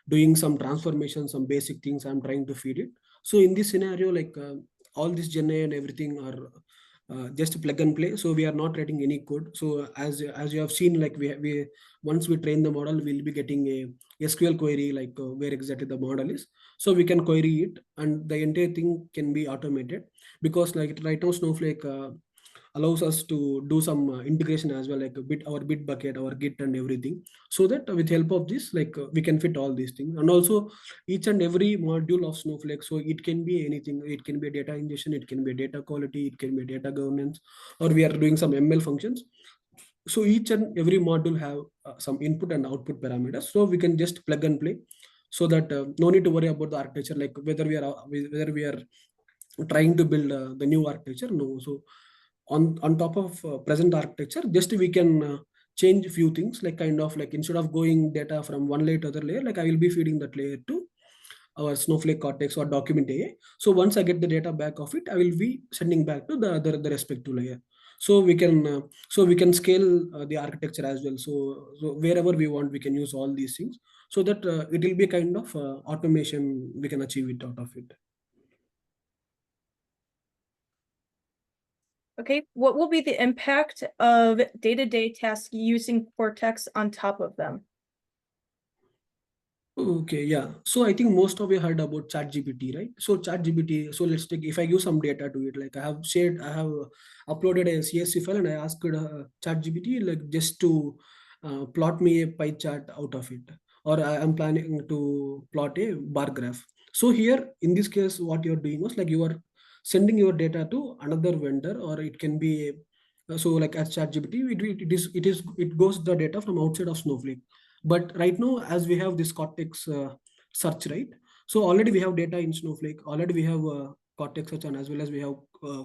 doing some transformation, some basic things I'm trying to feed it. So in this scenario, like all this Gen AI and everything are just plug and play. So we are not writing any code. So as you have seen, like we once we train the model, we'll be getting a SQL query, like where exactly the model is. So we can query it, and the entire thing can be automated, because like right now Snowflake allows us to do some integration as well, like a bit our bit bucket, our Git and everything, so that with help of this, like we can fit all these things. And also each and every module of Snowflake, so it can be anything. It can be data ingestion, it can be data quality, it can be data governance, or we are doing some ML functions. So each and every module have some input and output parameters, so we can just plug and play, so that no need to worry about the architecture, like whether we are trying to build the new architecture. No. So on top of present architecture, just we can change few things, like kind of like instead of going data from one layer to other layer, like I will be feeding that layer to our Snowflake Cortex or document AI. So once I get the data back of it, I will be sending back to the respective layer. So we can scale the architecture as well. So wherever we want, we can use all these things, so that it will be kind of automation, we can achieve it out of it. Okay, what will be the impact of day-to-day tasks using Cortex on top of them? Okay, yeah. So I think most of you heard about ChatGPT, right? So ChatGPT, so let's take, if I give some data to it, like I have uploaded a CSV file and I asked ChatGPT like just to plot me a pie chart out of it, or I am planning to plot a bar graph. So here in this case, what you're doing was like you are sending your data to another vendor, or it can be so like as ChatGPT, it goes the data from outside of Snowflake. But right now, as we have this Cortex search, right? So already we have data in Snowflake. Already we have Cortex search, and as well as we have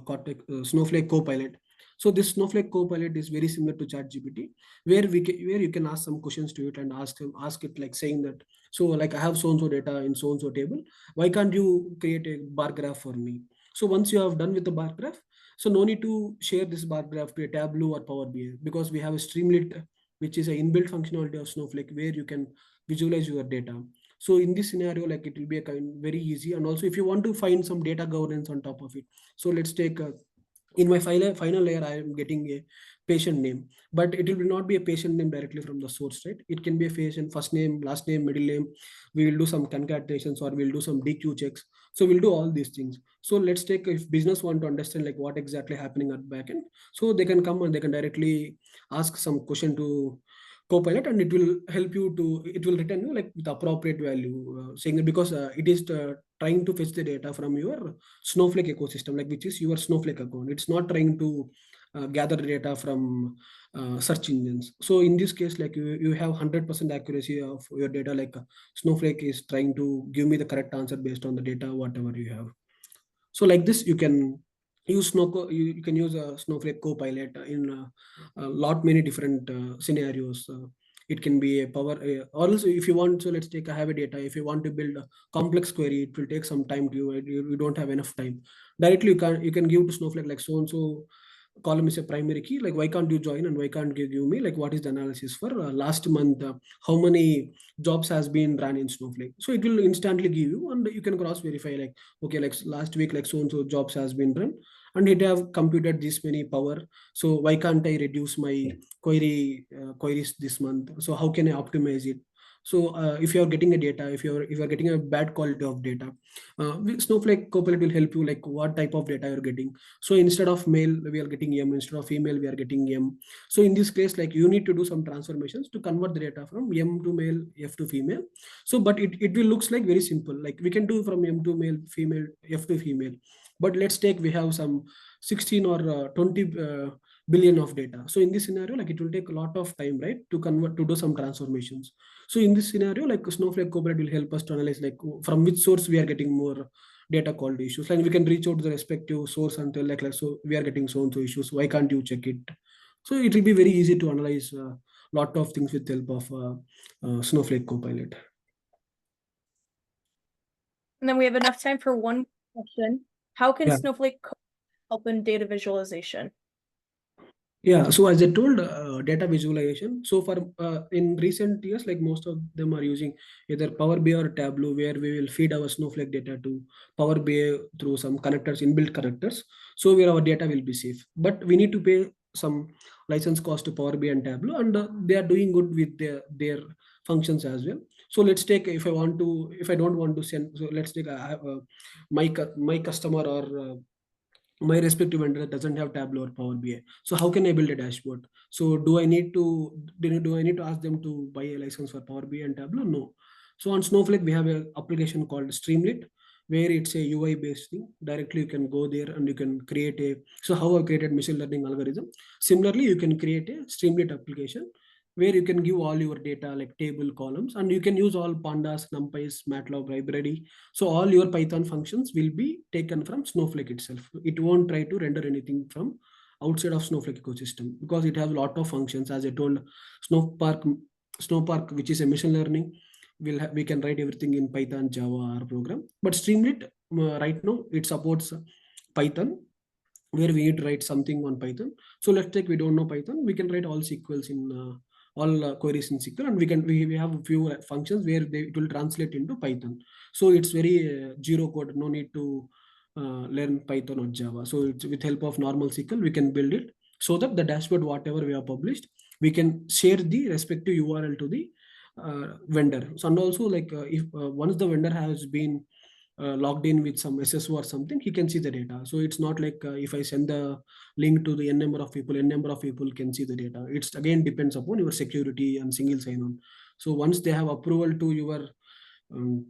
Cortex Snowflake Copilot. So this Snowflake Copilot is very similar to ChatGPT, where you can ask some questions to it and ask it like saying that, so like I have so and so data in so and so table. Why can't you create a bar graph for me? So once you have done with the bar graph, so no need to share this bar graph to a Tableau or Power BI, because we have a Streamlit, which is a inbuilt functionality of Snowflake, where you can visualize your data. So in this scenario, like it will be a kind very easy. And also if you want to find some data governance on top of it, so let's take in my final layer, I am getting a patient name, but it will not be a patient name directly from the source, right? It can be a patient first name, last name, middle name. We will do some concatenations, or we'll do some DQ checks. So we'll do all these things. So let's take, if business want to understand like what exactly happening at backend, so they can come and they can directly ask some question to Copilot, and it will return you like with appropriate value, saying that because it is trying to fetch the data from your Snowflake ecosystem, like which is your Snowflake account. It's not trying to gather data from search engines. So in this case, like you have 100% accuracy of your data, like Snowflake is trying to give me the correct answer based on the data whatever you have. So like this, you can use you can use a Snowflake Copilot in a lot many different scenarios. It can be a power, or else if you want. So let's take, I have a data. If you want to build a complex query, it will take some time to you. You don't have enough time. Directly, you can give to Snowflake like so and so column is a primary key. Like why can't you join, and why can't you give me like what is the analysis for last month? How many jobs has been run in Snowflake? So it will instantly give you, and you can cross verify like, okay, like last week like so and so jobs has been run, and it have computed this many power. So why can't I reduce my queries this month? So how can I optimize it? So if you are getting a data, if you are getting a bad quality of data, Snowflake Copilot will help you like what type of data you're getting. So instead of male we are getting M, instead of female we are getting M. So in this case, like you need to do some transformations to convert the data from M to male, F to female. So but it will looks like very simple, like we can do from M to male, female, F to female. But let's take, we have some 16 or 20 billion of data. So in this scenario, like it will take a lot of time, right, to convert, to do some transformations. So in this scenario, like Snowflake Copilot will help us to analyze like from which source we are getting more data quality issues. Like we can reach out to the respective source and tell like so we are getting so and so issues. Why can't you check it? So it will be very easy to analyze a lot of things with the help of Snowflake Copilot. And then we have enough time for one question. How can Yeah. Snowflake help in data visualization? Yeah, so as I told, data visualization. So for in recent years, like most of them are using either Power BI or Tableau, where we will feed our Snowflake data to Power BI through some connectors, inbuilt connectors. So where our data will be safe. But we need to pay some license cost to Power BI and Tableau, and they are doing good with their functions as well. So let's take, if I don't want to send, so let's take my customer or my respective vendor doesn't have Tableau or Power BI. So how can I build a dashboard? So do I need to ask them to buy a license for Power BI and Tableau? No. So on Snowflake we have an application called Streamlit, where it's a UI based thing. Directly you can go there and you can create a, so how I created machine learning algorithm. Similarly, you can create a Streamlit application where you can give all your data like table columns, and you can use all pandas, numpys, MATLAB library. So all your Python functions will be taken from Snowflake itself. It won't try to render anything from outside of Snowflake ecosystem, because it has a lot of functions. As I told, Snowpark, Snowpark, which is a machine learning, we can write everything in Python, Java, or program. But Streamlit, right now it supports Python, where we need to write something on Python. So let's take we don't know Python, we can write all SQLs in all queries in SQL, and we have a few functions where it will translate into Python. So it's very zero code, no need to learn Python or Java. So it's with help of normal SQL we can build it, so that the dashboard whatever we have published, we can share the respective URL to the vendor. So, and also like if once the vendor has been logged in with some SSO or something, he can see the data. So it's not like if I send the link to the n number of people can see the data. It's again depends upon your security and single sign-on. So once they have approval to your um,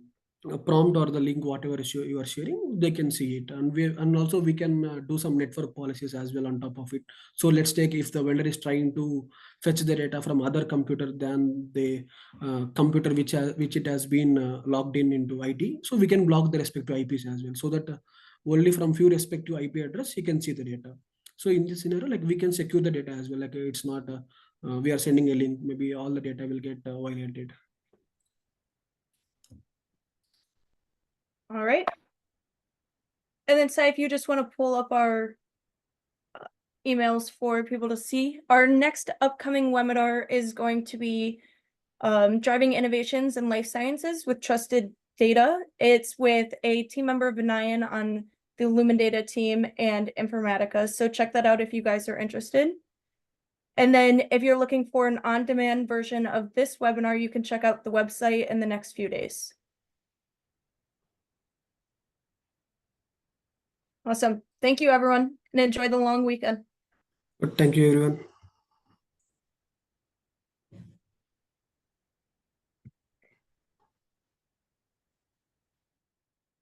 prompt or the link, whatever you are sharing, they can see it. And also we can do some network policies as well on top of it. So let's take if the vendor is trying to fetch the data from other computer than the computer which it has been logged in into IT. So we can block the respective IPs as well, so that only from few respective IP address he can see the data. So in this scenario, like we can secure the data as well. Like it's not we are sending a link, maybe all the data will get violated. All right. And then Sai, if you just want to pull up our emails for people to see, our next upcoming webinar is going to be driving innovations in life sciences with trusted data. It's with a team member of Vinayan on the LumenData team and Informatica. So check that out if you guys are interested. And then if you're looking for an on-demand version of this webinar, you can check out the website in the next few days. Awesome. Thank you, everyone, and enjoy the long weekend. But thank you, everyone.